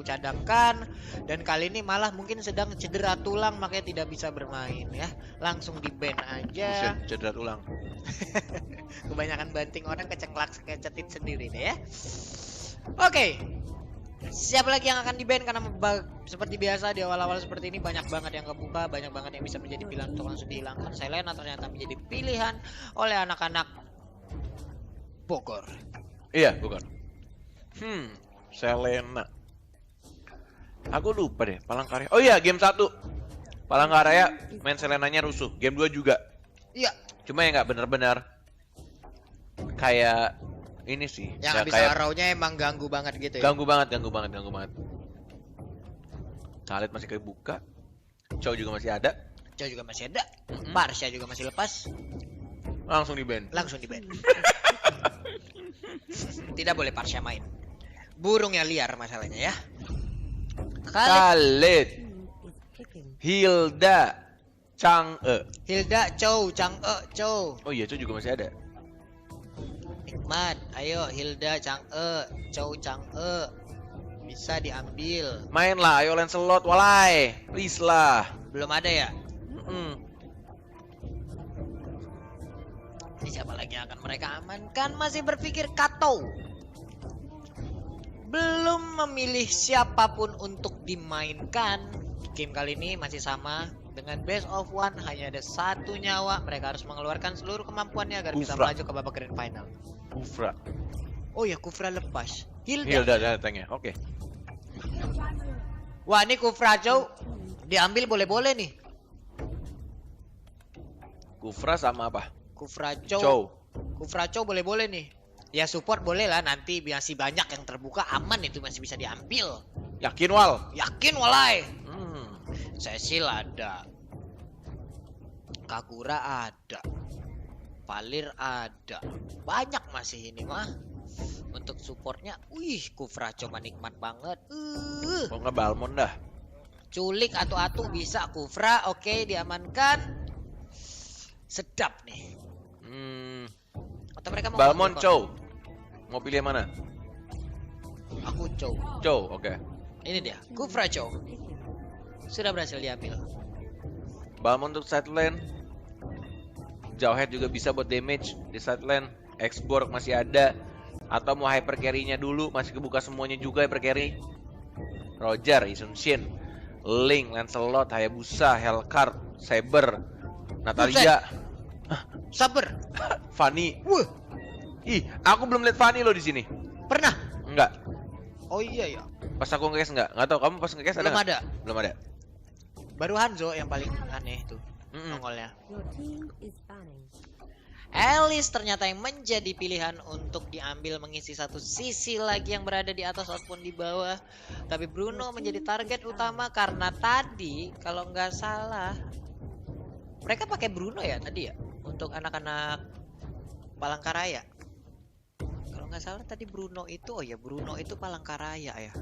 cadangkan, dan kali ini malah mungkin sedang cedera tulang makanya tidak bisa bermain ya. Langsung di ban aja. Buset, cedera tulang. Kebanyakan banting orang kecetit sendiri deh ya. Oke. Siapa lagi yang akan di ban? Karena seperti biasa di awal-awal seperti ini banyak banget yang kebuka, banyak banget yang bisa menjadi pilihan untuk langsung dihilangkan. Selena ternyata menjadi pilihan oleh anak-anak Bogor. Iya, bukan. Selena. Aku lupa deh, Palangkaraya. Oh iya, game 1. Palangkaraya main Selenanya rusuh. Game 2 juga. Iya. Cuma ya nggak benar-benar kayak ini sih. Yang habis kayak arrow-nya emang ganggu banget gitu ya. ganggu banget. Khalid masih kebuka. Chow juga masih ada. Chow juga masih ada. Marsha juga masih lepas. Langsung di ban. Tidak boleh Marsha main. Burungnya liar masalahnya ya. Khalid, Hilda, Chang'e. Hilda, Chow, Chang'e, Chow. Oh iya, Chow juga masih ada. Nikmat, ayo Hilda, Chang'e, Chow, Chang'e. Bisa diambil. Main lah, ayo Lancelot, walai. Please lah. Belum ada ya? Ini siapa lagi yang akan mereka amankan? Masih berpikir Kato. Belum memilih siapapun untuk dimainkan. Game kali ini masih sama dengan best of one, hanya ada satu nyawa. Mereka harus mengeluarkan seluruh kemampuannya agar bisa maju ke babak grand final. Kufra. Oh ya, Kufra lepas. Hilda datangnya. Oke. Wah, ini Kufra Chow diambil boleh-boleh nih. Kufra sama apa? Kufra Chow. Chow. Kufra Chow boleh-boleh nih. Ya support boleh lah, nanti masih banyak yang terbuka, aman itu masih bisa diambil. Yakin Wal? Yakin walai. Cecil ada. Kagura ada. Valir ada. Banyak masih ini mah. Untuk supportnya, Kufra cuma nikmat banget. Kok nggak Balmond dah? Culik atu-atu bisa Kufra, oke diamankan. Sedap nih. Atau mereka mau Balmond Chow. Mau pilih yang mana? Aku Chow. Chow, oke. Ini dia, Kufra Chow. Sudah berhasil diambil. Balmond untuk side lane. Jawhead juga bisa buat damage di side lane. X-Borg masih ada. Atau mau hyper carry-nya dulu, masih kebuka semuanya juga hyper carry. Roger, Isun Shin, Link, Lancelot, Hayabusa, Hellcard, Saber, Natalia, Saber, Fanny. Ih, aku belum lihat Fanny lo di sini. Pernah? Enggak. Oh iya ya. Pas aku nge-case enggak? Enggak tahu kamu pas nge-case ada Belum nggak? ada. Belum ada. Baru Hanzo yang paling aneh tuh. Nongolnya. Alice ternyata yang menjadi pilihan untuk diambil mengisi satu sisi lagi yang berada di atas ataupun di bawah. Tapi Bruno menjadi target utama karena tadi kalau nggak salah mereka pakai Bruno ya tadi ya untuk anak-anak Palangkaraya. Kalau nggak salah tadi Bruno itu, oh ya Bruno itu Palangkaraya ya.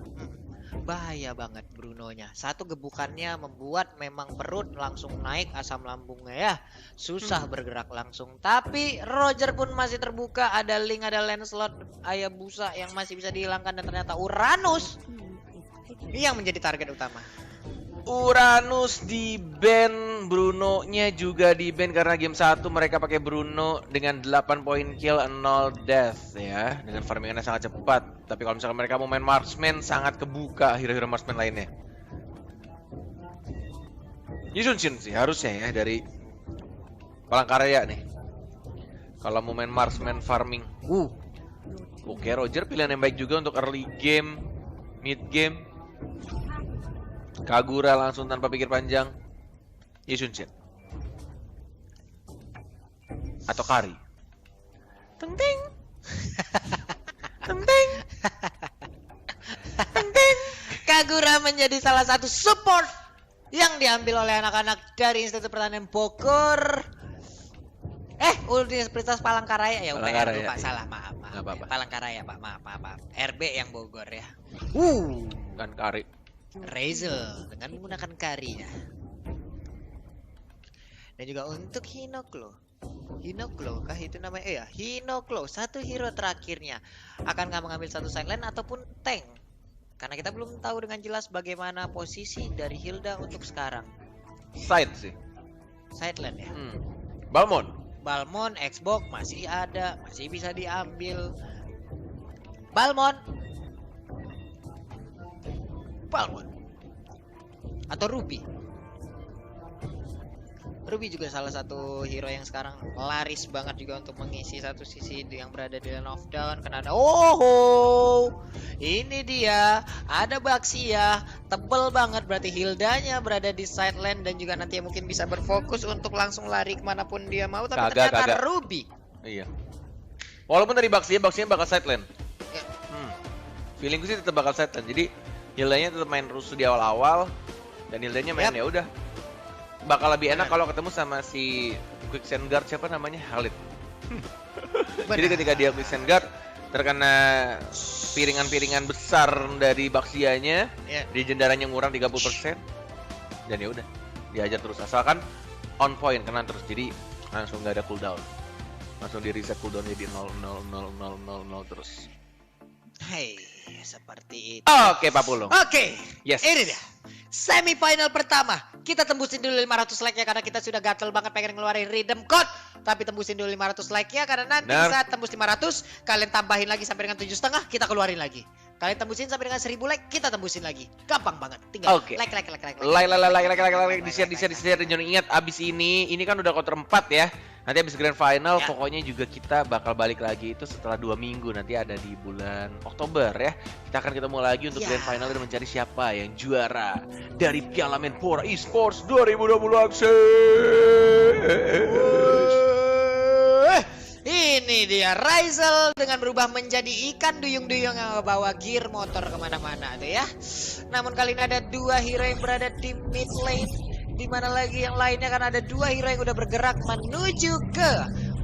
Bahaya banget Brunonya. Satu gebukannya membuat memang perut langsung naik asam lambungnya ya. Susah bergerak langsung. Tapi Roger pun masih terbuka. Ada Link, ada Lancelot, Hayabusa yang masih bisa dihilangkan. Dan ternyata Uranus yang menjadi target utama. Uranus di ban, Bruno-nya juga di ban karena game 1 mereka pakai Bruno dengan 8 poin kill, 0 death ya. Dengan farmingannya sangat cepat. Tapi kalau misalkan mereka mau main marksman, sangat kebuka hero-hero marksman lainnya. Yisun Shin sih harusnya ya dari Palangkaraya nih. Kalau mau main marksman farming. Oke, Roger pilihan yang baik juga untuk early game, mid game. Kagura langsung tanpa pikir panjang. Yisun Shin. Atau Kari. Teng teng. Teng teng. Teng teng. Kagura menjadi salah satu support yang diambil oleh anak-anak dari Institut Pertanian Bogor. Universitas Palangkaraya ya, Palangkaraya, lupa iya. salah, maaf. Nggak apa-apa. Palangkaraya, Pak, maaf. RB yang Bogor ya. Kan Kari. Razel dengan menggunakan karinya. Dan juga untuk Hinoklo. Hinoklo kah itu namanya? Hinoklo, satu hero terakhirnya. Akankah mengambil satu sideline ataupun tank? Karena kita belum tahu dengan jelas bagaimana posisi dari Hilda untuk sekarang. Side sih. Side lane ya. Balmond. Balmond, Xbox masih ada, masih bisa diambil. Balmond. Atau Ruby. Ruby juga salah satu hero yang sekarang laris banget juga untuk mengisi satu sisi yang berada di Land of Dawn. Karena ada ini dia, ada Baxia, tebel banget, berarti Hildanya berada di side lane dan juga nanti mungkin bisa berfokus untuk langsung lari kemanapun dia mau. Tapi ternyata Ruby. Iya. Walaupun dari Baxia bakal side lane. Ya. Feelingku sih tetap bakal side lane. Jadi Hildanya tetap main rusuh di awal-awal dan Hildanya main ya udah. Bakal lebih enak kalau ketemu sama si Quicksand Guard, siapa namanya? Khalid. Jadi ketika dia Quicksand Guard terkena piringan-piringan besar dari Baxianya, di jendaranya ngurang 30%. Dan ya udah, diajar terus asalkan on point kena terus. Jadi langsung nggak ada cooldown. Langsung di reset cooldown jadi 0 terus. Hei, seperti itu. Oke, Pak Pulung. Oke. Yes. Ini dia. Semifinal pertama. Kita tembusin dulu 500 like ya karena kita sudah gatel banget pengen ngeluarin redeem code. Tapi tembusin dulu 500 like ya karena nanti saat tembus 500 kalian tambahin lagi sampai dengan 7,5 kita keluarin lagi. Kalian tembusin sampai dengan 1000 like kita tembusin lagi. Gampang banget. Tinggal like. Di share dan jangan ingat abis ini kan udah quarter 4 ya. Nanti abis grand final pokoknya juga kita bakal balik lagi itu setelah 2 minggu, nanti ada di bulan Oktober ya. Kita akan ketemu lagi untuk grand final dan mencari siapa yang juara dari Piala Menpora Esports 2020 Akses. Ini dia Ryzel dengan berubah menjadi ikan duyung-duyung yang membawa gear motor kemana-mana tuh ya. Namun kali ini ada 2 hero yang berada di mid lane. Di mana lagi yang lainnya kan ada 2 hero yang udah bergerak menuju ke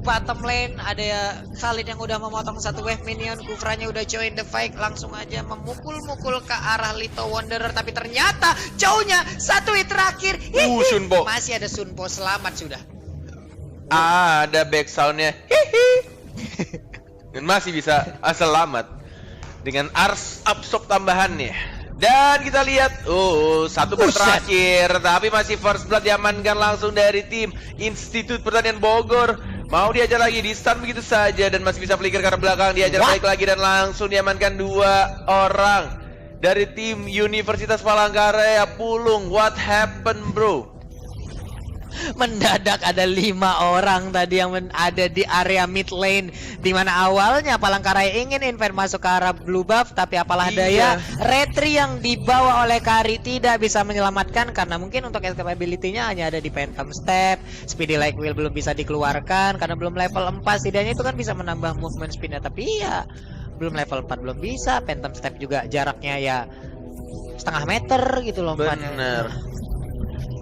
bottom lane. Ada Khalid yang udah memotong 1 wave minion. Kufranya udah join the fight, langsung aja memukul-mukul ke arah Little Wanderer. Tapi ternyata jauhnya 1 hit terakhir. Sunbo. Masih ada Sunbo, selamat sudah. Ada back soundnya. Dan masih bisa selamat dengan Ars Absorb tambahannya. Dan kita lihat, 1 bot terakhir, tapi masih first blood diamankan langsung dari tim Institut Pertanian Bogor. Mau diajar lagi, di stun begitu saja dan masih bisa flicker karena belakang, diajar balik lagi dan langsung diamankan 2 orang dari tim Universitas Palangkaraya. Pulung, what happened bro? Mendadak ada 5 orang tadi yang ada di area mid lane, dimana awalnya Palangkaraya ingin invade masuk ke arah blue buff, tapi apalah daya retri yang dibawa oleh Kari tidak bisa menyelamatkan karena mungkin untuk escape ability-nya hanya ada di Phantom Step. Speedy Like Wheel belum bisa dikeluarkan karena belum level 4, setidaknya itu kan bisa menambah movement speed-nya, tapi ya belum level 4 belum bisa. Phantom Step juga jaraknya ya setengah meter gitu loh. Bener.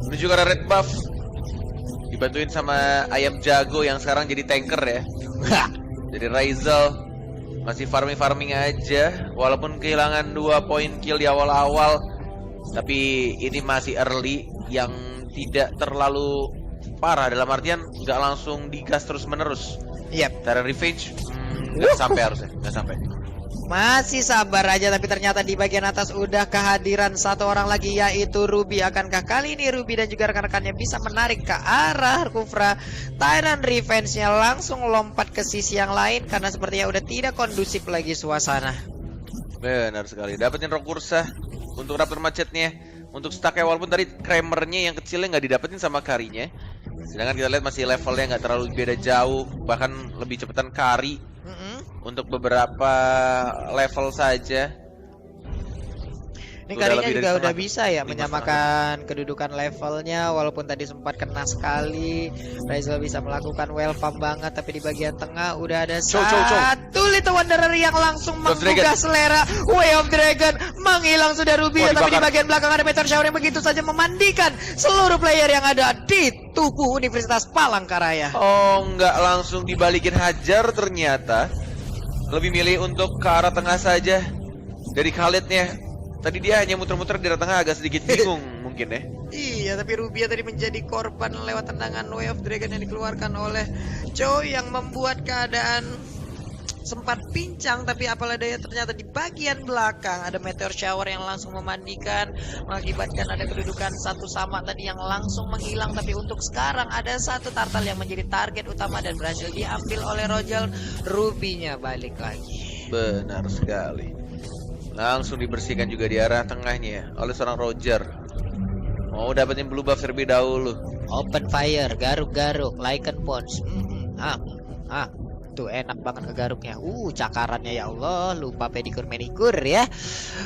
Ini juga ada red buff dibantuin sama ayam jago yang sekarang jadi tanker ya. Jadi Ryzel masih farming aja walaupun kehilangan 2 poin kill di awal-awal, tapi ini masih early yang tidak terlalu parah, dalam artian nggak langsung digas terus menerus. Cara revenge nggak sampai, harusnya nggak sampai. Masih sabar aja, tapi ternyata di bagian atas udah kehadiran 1 orang lagi yaitu Ruby. Akankah kali ini Ruby dan juga rekan-rekannya bisa menarik ke arah Kufra? Tyrant Revenge-nya langsung lompat ke sisi yang lain karena sepertinya udah tidak kondusif lagi suasana. Benar sekali, dapetin Rock Ursa untuk Raptor Macetnya, untuk stacknya walaupun tadi Kramernya yang kecilnya nggak didapetin sama Karinya. Sedangkan kita lihat masih levelnya nggak terlalu beda jauh, bahkan lebih cepetan Kari. Untuk beberapa level saja. Ini Karinya juga udah bisa ya menyamakan kedudukan levelnya, walaupun tadi sempat kena sekali. Ryzel bisa melakukan well farm banget, tapi di bagian tengah udah ada satu Little Wanderer yang langsung menggugah selera. Way of Dragon menghilang sudah Ruby, tapi di bagian belakang ada Meteor Shower yang begitu saja memandikan seluruh player yang ada di tubuh Universitas Palangkaraya. Oh, nggak langsung dibalikin hajar ternyata. Lebih milih untuk ke arah tengah saja dari Khalidnya. Tadi dia hanya muter-muter di arah tengah, agak sedikit bingung mungkin ya. Iya, tapi Ruby tadi menjadi korban lewat tendangan Way of Dragon yang dikeluarkan oleh Choi yang membuat keadaan sempat pincang, tapi apalah daya ternyata di bagian belakang ada meteor shower yang langsung memandikan, mengakibatkan ada kedudukan 1 sama tadi yang langsung menghilang. Tapi untuk sekarang ada satu turtle yang menjadi target utama dan berhasil diambil oleh Roger. Ruby-nya balik lagi. Benar sekali. Langsung dibersihkan juga di arah tengahnya oleh seorang Roger. Mau dapetin blue buff terlebih dahulu. Open fire, garuk-garuk, Lycan Pons. Tuh enak banget ngegaruknya. Cakarannya ya Allah, lupa pedikur-manikur ya.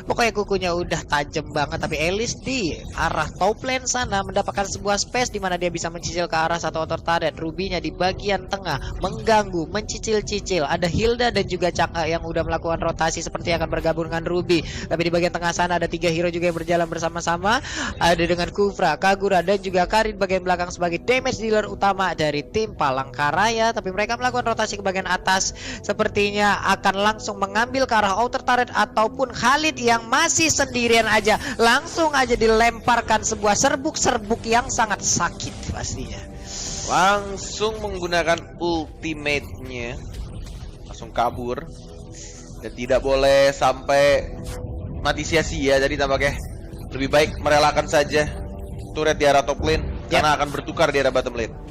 Pokoknya kukunya udah tajam banget. Tapi Elis di arah top lane sana mendapatkan sebuah space di mana dia bisa mencicil ke arah satu outer turret. Ruby-nya di bagian tengah mengganggu, mencicil-cicil. Ada Hilda dan juga Chang'e yang udah melakukan rotasi seperti akan bergabung dengan Ruby. Tapi di bagian tengah sana ada 3 hero juga yang berjalan bersama-sama. Ada dengan Kufra, Kagura dan juga Karin bagian belakang sebagai damage dealer utama dari tim Palangkaraya. Tapi mereka melakukan rotasi ke bagian atas, sepertinya akan langsung mengambil ke arah outer turret ataupun Khalid yang masih sendirian aja langsung aja dilemparkan sebuah serbuk-serbuk yang sangat sakit pastinya. Langsung menggunakan ultimate-nya, langsung kabur dan tidak boleh sampai mati sia-sia. Jadi tampaknya lebih baik merelakan saja turret di arah top lane karena akan bertukar di arah bottom lane.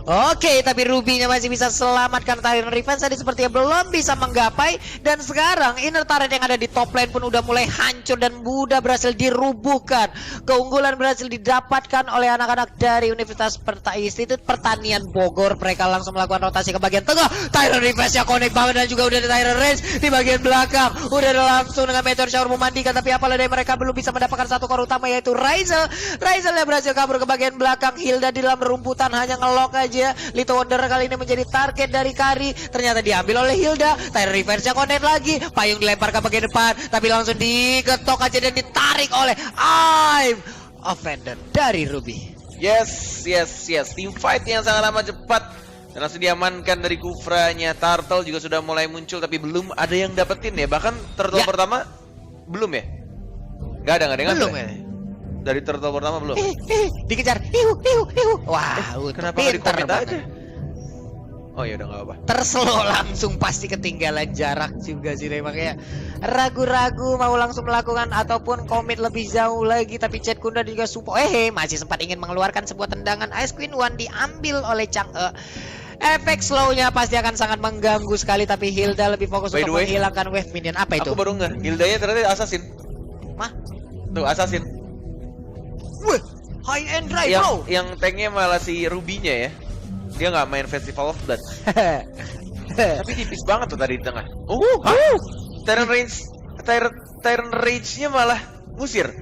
Oke, tapi Ruby-nya masih bisa selamatkan. Tyrant Revenge tadi sepertinya belum bisa menggapai. Dan sekarang inner turret yang ada di top lane pun udah mulai hancur dan mudah berhasil dirubuhkan. Keunggulan berhasil didapatkan oleh anak-anak dari Universitas Institut Pertanian Bogor. Mereka langsung melakukan rotasi ke bagian tengah. Tyrant Revenge-nya connect banget dan juga udah ada Tyrant Range di bagian belakang. Udah ada langsung dengan Meteor Shower memandikan. Tapi apalah dari mereka belum bisa mendapatkan satu core utama, yaitu Ryzel. Ryzel yang berhasil kabur ke bagian belakang. Hilda di dalam rumputan hanya ngelok aja. Little Wonder kali ini menjadi target dari Kari. Ternyata diambil oleh Hilda. Tyrant Reverse-nya connect lagi. Payung dilempar ke bagian depan, tapi langsung diketok aja dan ditarik oleh I'm Offender dari Ruby. Yes. Team fight yang sangat amat cepat dan langsung diamankan dari Kufra-nya. Turtle juga sudah mulai muncul tapi belum ada yang dapetin ya. Bahkan turtle pertama belum ya? Gak ada yang belum ya? Dari turtle pertama belum? Dikejar. Wah, kenapa nggak di-comment aja? Oh ya udah nggak apa. Terselo langsung, pasti ketinggalan jarak juga sih. Makanya ragu-ragu mau langsung melakukan ataupun komit lebih jauh lagi. Tapi Chat Kunda juga support. Masih sempat ingin mengeluarkan sebuah tendangan. Ice Queen One diambil oleh Chang'e. Efek slow-nya pasti akan sangat mengganggu sekali. Tapi Hilda lebih fokus untuk menghilangkan wave minion. Apa itu? Aku baru nggak. Hildanya ternyata assassin. Mah? Tuh assassin. Wih, high end drive bro. Yang tanknya malah si Ruby-nya ya. Dia nggak main Festival of Blood. Tapi tipis banget tuh tadi di tengah. Tyrant Rage-nya malah ngusir.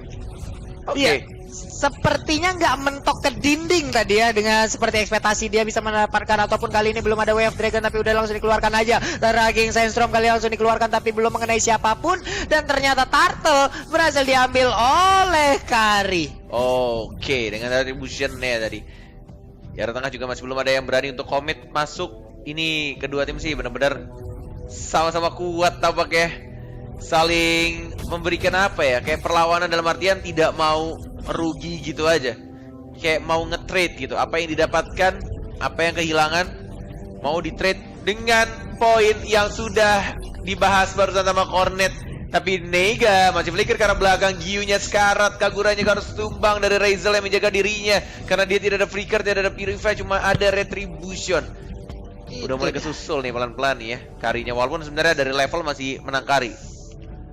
Oke. Sepertinya nggak mentok ke dinding tadi ya, dengan seperti ekspektasi dia bisa mendapatkan. Ataupun kali ini belum ada Wave Dragon tapi udah langsung dikeluarkan aja. Raging Sandstorm kali langsung dikeluarkan tapi belum mengenai siapapun. Dan ternyata Turtle berhasil diambil oleh Kari. Oke, dengan retribution-nya tadi. Di arah tengah juga masih belum ada yang berani untuk komit masuk. Ini kedua tim sih benar-benar sama-sama kuat tampaknya. Saling memberikan apa ya, kayak perlawanan dalam artian tidak mau rugi gitu aja. Kayak mau nge-trade gitu. Apa yang didapatkan, apa yang kehilangan, mau di-trade dengan poin yang sudah dibahas barusan sama Cornet. Tapi Nega masih flicker karena belakang, Gyu-nya sekarat, Kaguranya harus tumbang dari Ryzel yang menjaga dirinya. Karena dia tidak ada flicker, tidak ada purify, cuma ada retribution. Udah mulai kesusul nih pelan-pelan nih ya Karinya, walaupun sebenarnya dari level masih menang Kari.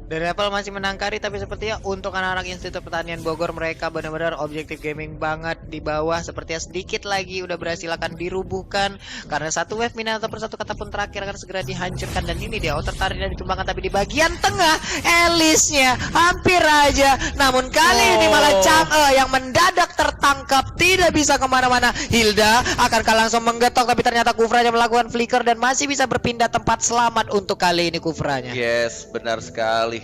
Dari level masih menang Kari, tapi sepertinya untuk anak-anak Institut Pertanian Bogor mereka benar-benar objektif gaming banget di bawah. Sepertinya sedikit lagi udah berhasil akan dirubuhkan karena satu wave minion ataupun satu kata pun terakhir akan segera dihancurkan. Dan ini dia outer turret ditumbangkan, tapi di bagian tengah Elisnya hampir aja. Namun kali ini malah Chang'e yang mendadak tertangkap, tidak bisa kemana-mana. Hilda akankah langsung menggetok, tapi ternyata Kufranya melakukan flicker dan masih bisa berpindah tempat. Selamat untuk kali ini Kufranya. Yes, benar sekali.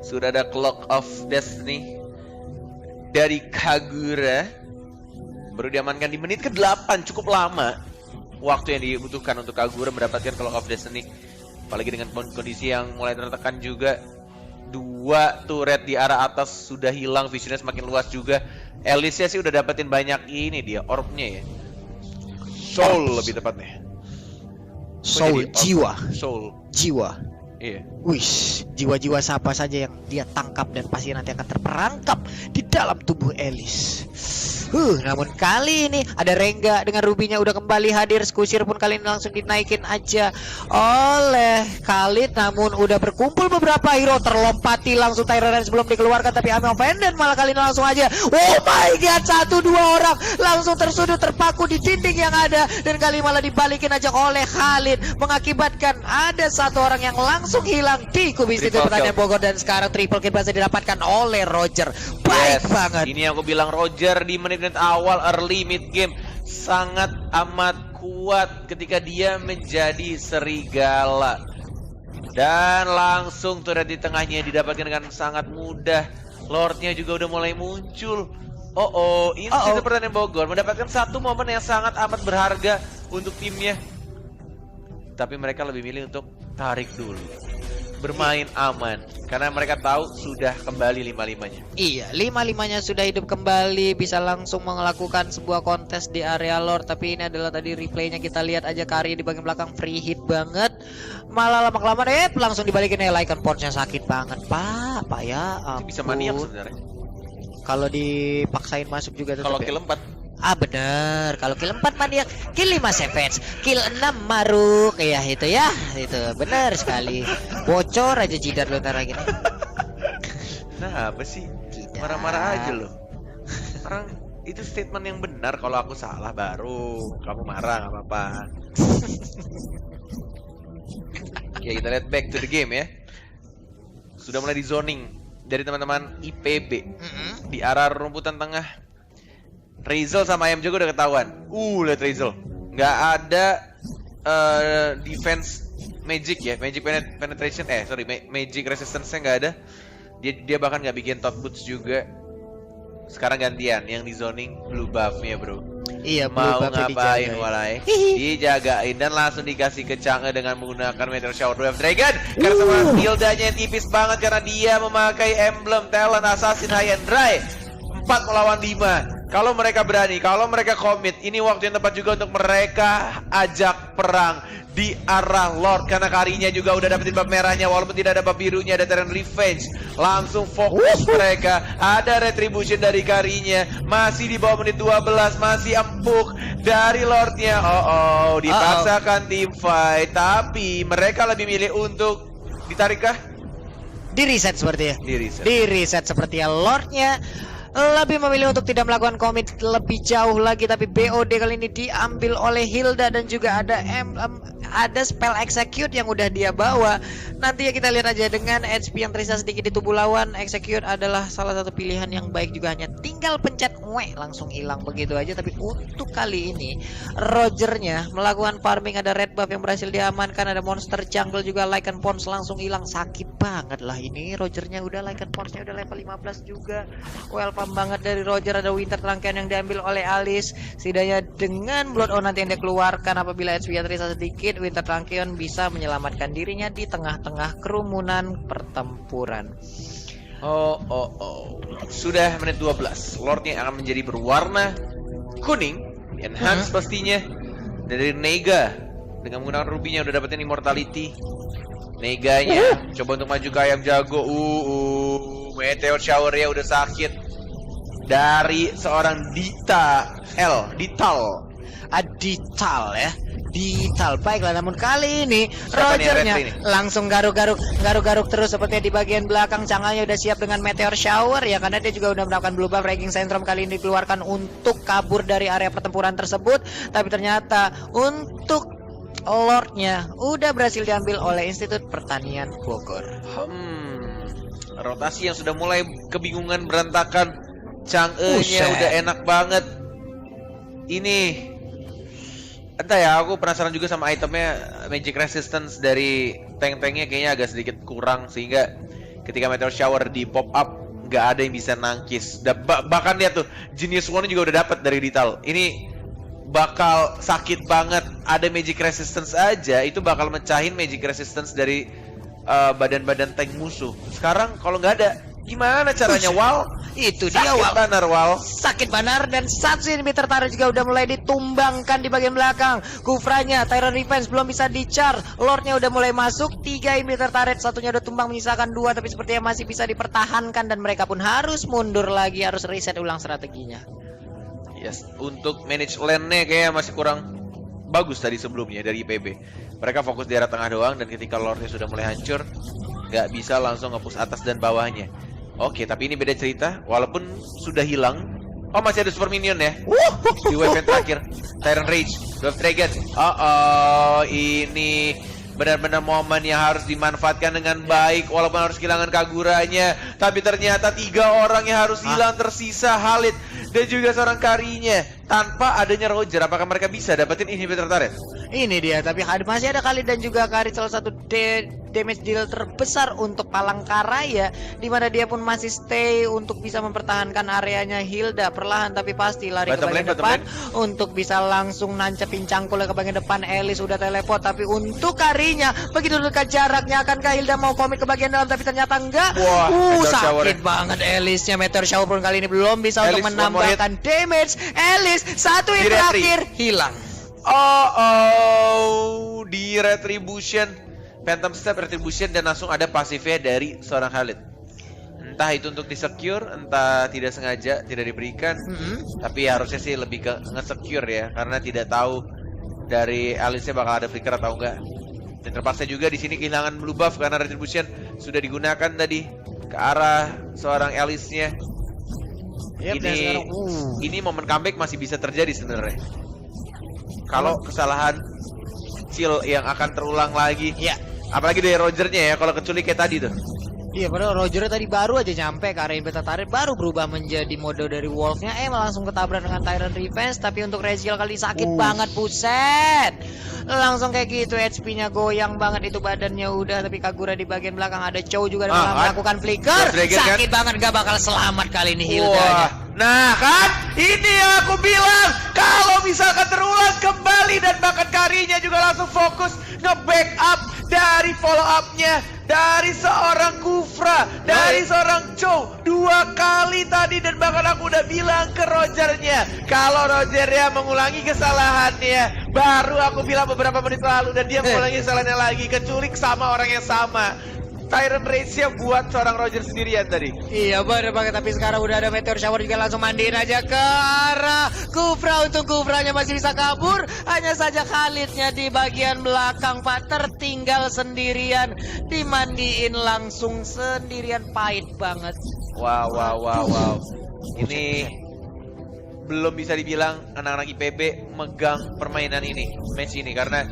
Sudah ada Clock of Destiny dari Kagura. Baru diamankan di menit ke-8, cukup lama waktu yang dibutuhkan untuk Kagura mendapatkan Clock of Destiny. Apalagi dengan kondisi yang mulai tertekan juga. 2 turret di arah atas sudah hilang, visionnya semakin luas juga. Elisnya sih udah dapetin banyak ini dia, orbnya ya. Soul lebih tepatnya. Soul, jiwa. Soul. Jiwa. Iya. Wish, jiwa-jiwa siapa saja yang dia tangkap dan pasti nanti akan terperangkap di dalam tubuh Elis. Namun kali ini ada Rengga dengan rubinya udah kembali hadir. Skusir pun kali ini langsung dinaikin aja oleh Khalid. Namun udah berkumpul beberapa hero, terlompati langsung Tyrant sebelum dikeluarkan. Tapi Army of Enden malah kali ini langsung aja, oh my god, 1-2 orang langsung tersudut terpaku di dinding yang ada. Dan kali malah dibalikin aja oleh Khalid, mengakibatkan ada satu orang yang langsung hilang di Kubis itu pertandingan Bogor. Dan sekarang triple kill berhasil didapatkan oleh Roger. Baik banget. Ini yang aku bilang, Roger di menit awal early mid game sangat amat kuat ketika dia menjadi serigala. Dan langsung turret di tengahnya didapatkan dengan sangat mudah. Lordnya juga udah mulai muncul. Institut Pertanian Bogor mendapatkan satu momen yang sangat amat berharga untuk timnya. Tapi mereka lebih milih untuk tarik dulu, bermain aman, karena mereka tahu sudah kembali 5-5-nya. Iya, 5-5-nya sudah hidup kembali, bisa langsung melakukan sebuah kontes di area Lord. Tapi ini adalah tadi replaynya, kita lihat aja Kari di bagian belakang free hit banget. Malah lama-kelamaan langsung dibalikin Lycan Punch-nya sakit banget, Pak ya ampun. Bisa maniak sebenarnya. Kalau dipaksain masuk juga tetap. Kalau kill 4. Bener, kalau kill 4 maniak, kill 5 savage, kill 6 maruk. Ya itu bener sekali. Bocor aja Jidar lu ntar lagi nih. Nah apa sih? Marah-marah aja loh. Orang itu statement yang benar. Kalau aku salah baru kamu marah, nggak apa-apa. Ya kita lihat back to the game ya. Sudah mulai di zoning dari teman-teman IPB di arah rumputan tengah. Rizal sama Ayam juga udah ketahuan. Lihat Rizal. Nggak ada defense magic ya, magic penetration. Magic resistance-nya nggak ada. Dia bahkan nggak bikin top boots juga. Sekarang gantian yang di zoning blue buff-nya bro. Iya, mau ngapain walai? Dijagain dan langsung dikasih ke Chang'e dengan menggunakan Meteor Shower Wave Dragon. Karena sama Hildanya yang tipis banget karena dia memakai emblem talent Assassin High and Dry. 4 melawan 5. Kalau mereka berani, kalau mereka komit, ini waktu yang tepat juga untuk mereka ajak perang di arah Lord. Karena Karinya juga udah dapetin bab merahnya, walaupun tidak ada bab birunya, ada Terran Revenge. Langsung fokus mereka, ada Retribution dari Karinya. Masih di bawah menit 12, masih empuk dari Lordnya. Dipaksakan team fight. Tapi mereka lebih milih untuk ditarikkah? Di reset seperti ya. Di reset seperti ya. Lordnya lebih memilih untuk tidak melakukan komit lebih jauh lagi. Tapi BOD kali ini diambil oleh Hilda. Dan juga ada spell execute yang udah dia bawa. Nanti ya kita lihat aja, dengan HP yang tersisa sedikit di tubuh lawan, execute adalah salah satu pilihan yang baik juga. Hanya tinggal pencet langsung hilang begitu aja. Tapi untuk kali ini Rogernya melakukan farming, ada red buff yang berhasil diamankan, ada monster jungle juga, Lycan Pons langsung hilang. Sakit banget lah ini. Rogernya udah, Lycan Ponsnya udah level 15 juga. Welcome banget dari Roger. Ada Winter Trunkion yang diambil oleh Alice. Setidaknya dengan Blood On nanti yang dikeluarkan, apabila HP-nya tersisa sedikit, Winter Trunkion bisa menyelamatkan dirinya di tengah-tengah kerumunan pertempuran. Sudah menit 12. Lordnya akan menjadi berwarna kuning, enhance pastinya. Dari Nega dengan menggunakan rubinya udah dapetin immortality. Neganya coba untuk maju ke Ayam Jago. Meteor Shower ya udah sakit dari seorang Dital ya. Dital, baiklah. Namun kali ini Rogernya langsung garuk-garuk terus sepertinya di bagian belakang. Chang'e udah siap dengan Meteor Shower ya, karena dia juga udah melakukan blue buff. Raging Syndrome kali ini dikeluarkan untuk kabur dari area pertempuran tersebut. Tapi ternyata untuk Lordnya udah berhasil diambil oleh Institut Pertanian Bogor. Rotasi yang sudah mulai kebingungan, berantakan. Chang'e-nya udah enak banget. Ini entah ya, aku penasaran juga sama itemnya. Magic Resistance dari tank-tanknya kayaknya agak sedikit kurang, sehingga ketika Meteor Shower di pop up nggak ada yang bisa nangkis. Bahkan lihat tuh, Genius One juga udah dapat dari Dital. Ini bakal sakit banget. Ada Magic Resistance aja itu bakal mecahin Magic Resistance dari badan-badan tank musuh. Sekarang kalau nggak ada, gimana caranya? Itu dia Sakit Wal. benar, Wal. Sakit benar dan satu inhibitor turret juga udah mulai ditumbangkan di bagian belakang. Kufranya, Tyrant Revenge belum bisa di-charge. Lordnya udah mulai masuk. 3 inhibitor turret, satunya udah tumbang menyisakan 2, tapi sepertinya masih bisa dipertahankan dan mereka pun harus mundur lagi, harus reset ulang strateginya. Yes, untuk manage lane-nya kayaknya masih kurang bagus tadi sebelumnya dari IPB. Mereka fokus di arah tengah doang dan ketika Lordnya sudah mulai hancur, nggak bisa langsung nge-push atas dan bawahnya. Oke, tapi ini beda cerita. Walaupun sudah hilang. Oh, masih ada super minion ya. Di wave yang terakhir. Tyrant Rage, Dwarf Dragon. Ini benar-benar momen yang harus dimanfaatkan dengan baik. Walaupun harus kehilangan Kaguranya. Tapi ternyata 3 orang yang harus hilang, tersisa Khalid dan juga seorang Karinya. Tanpa adanya Roger, apakah mereka bisa dapetin inhibitor turret? Ini dia, tapi masih ada Khalid dan juga Kari, salah satu damage deal terbesar untuk Palangkaraya, di mana dia pun masih stay untuk bisa mempertahankan areanya Hilda perlahan tapi pasti lari ke bagian depan untuk bisa langsung nancepin cangkul ke bagian depan. Elis udah teleport, tapi untuk Karinya begitu dekat jaraknya, akankah Hilda mau komit ke bagian dalam, tapi ternyata enggak. Sakit banget Elisnya. Meteor Shower pun kali ini belum bisa Elis, untuk menambahkan damage. Elis satu yang terakhir hilang. Di Retribution, Phantom Step Retribution, dan langsung ada pasifnya dari seorang Khalid. Entah itu untuk di-secure, entah tidak sengaja tidak diberikan. Tapi harusnya sih lebih ke nge-secure ya, karena tidak tahu dari Alice-nya bakal ada flicker atau enggak. Dan terpaksa juga di sini kehilangan blue buff karena Retribution sudah digunakan tadi ke arah seorang Alice-nya. Ini momen comeback masih bisa terjadi sebenarnya. Kalau kesalahan kecil yang akan terulang lagi. Ya. Apalagi dari Rogernya ya, kalau kecuali kayak tadi tuh. Iya, padahal Roger tadi baru aja nyampe ke area beta tarik, baru berubah menjadi mode dari Wolf-nya, langsung ketabrak dengan Tyrant Revenge. Tapi untuk Regiel kali sakit banget, buset. Langsung kayak gitu, HP-nya goyang banget, itu badannya udah. Tapi Kagura di bagian belakang, ada Chow juga melakukan flicker. Sakit banget, gak bakal selamat kali ini Hilda. Nah kan, ini yang aku bilang. Kalau misalkan terulang kembali dan bahkan Karinya juga langsung fokus nge-backup dari follow up-nya dari seorang Kufra, dari seorang Chow 2 kali tadi, dan bahkan aku udah bilang ke Rogernya kalau Rogernya mengulangi kesalahannya, baru aku bilang beberapa menit lalu, dan dia mengulangi kesalahannya lagi, keculik sama orang yang sama. Tyrant Rage-nya buat seorang Roger sendirian tadi. Iya bener banget, tapi sekarang udah ada Meteor Shower juga, langsung mandiin aja ke arah Kufra. Untung Kufranya masih bisa kabur, hanya saja Khalidnya di bagian belakang Pak tertinggal sendirian, dimandiin langsung sendirian, pahit banget. Wow. Ini belum bisa dibilang anak-anak IPB megang permainan ini, match ini, karena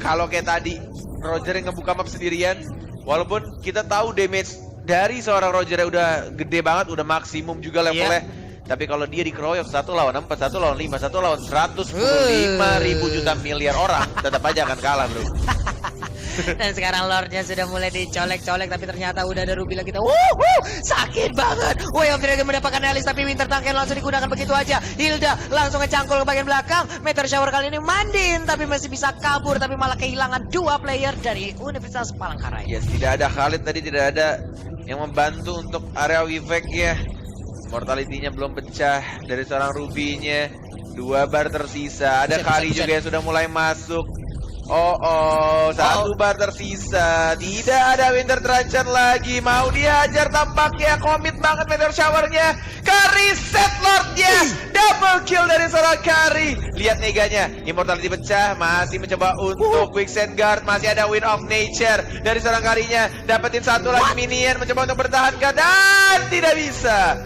kalau kayak tadi Roger yang ngebuka map sendirian, walaupun kita tahu damage dari seorang Roger udah gede banget, udah maksimum juga levelnya. Tapi kalau dia dikeroyok 1 lawan 4, 1 lawan 5, 1 lawan 115.000 juta miliar orang, tetap aja akan kalah, bro. Dan sekarang Lordnya sudah mulai dicolek-colek, tapi ternyata udah ada Ruby lagi. Sakit banget. Way of Dragon mendapatkan Alice, tapi Winter Tank langsung digunakan begitu aja. Hilda langsung ngecangkul ke bagian belakang. Meteor Shower kali ini mandiin, tapi masih bisa kabur, tapi malah kehilangan 2 player dari Universitas Palangkaraya. Yes, tidak ada Khalid tadi, tidak ada yang membantu untuk area Wivek ya. Mortality-nya belum pecah dari seorang Ruby-nya. 2 bar tersisa. Ada Kari juga yang sudah mulai masuk. 1 bar tersisa. Tidak ada Winter Truncheon lagi. Mau dihajar tampaknya. Komit banget Meteor Shower-nya. Kari set Lord-nya. Double kill dari seorang Kari. Lihat neganya. Immortality pecah. Masih mencoba untuk Quicksand Guard. Masih ada Wind of Nature dari seorang Karinya. Dapetin 1 lagi minion. Mencoba untuk bertahankan. Dan tidak bisa.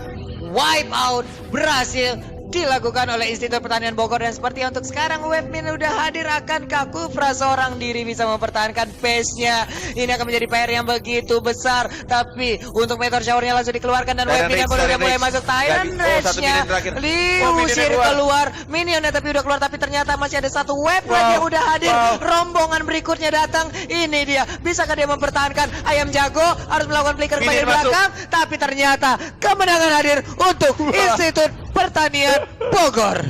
Wipe out berhasil dilakukan oleh Institut Pertanian Bogor, dan seperti untuk sekarang Webmin udah hadir. Akankah Kufra seorang diri bisa mempertahankan base-nya? Ini akan menjadi PR yang begitu besar, tapi untuk Meteor Shower-nya langsung dikeluarkan dan Webmin yang udah mulai masuk. Tyrant Rage-nya diusir keluar, minionnya tapi udah keluar, tapi ternyata masih ada 1 web lagi yang udah hadir. Rombongan berikutnya datang. Ini dia, bisakah dia mempertahankan? Ayam Jago harus melakukan flicker bagian belakang, tapi ternyata kemenangan hadir untuk Institut Pertanian Bogor.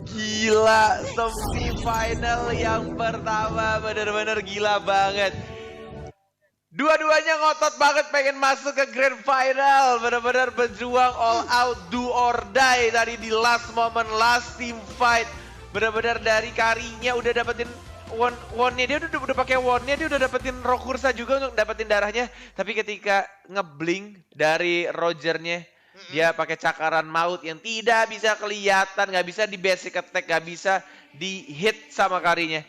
Gila, semifinal yang pertama bener-bener gila banget. Dua-duanya ngotot banget pengen masuk ke grand final. Benar-benar berjuang all out, do or die tadi di last moment, last team fight. Benar-benar dari Karinya udah dapetin won-nya, dia udah pakai won-nya, dia udah dapetin roh kursa juga untuk dapetin darahnya. Tapi ketika ngeblink dari Rogernya, dia pakai cakaran maut yang tidak bisa kelihatan, nggak bisa di basic attack, nggak bisa di hit sama Karinya.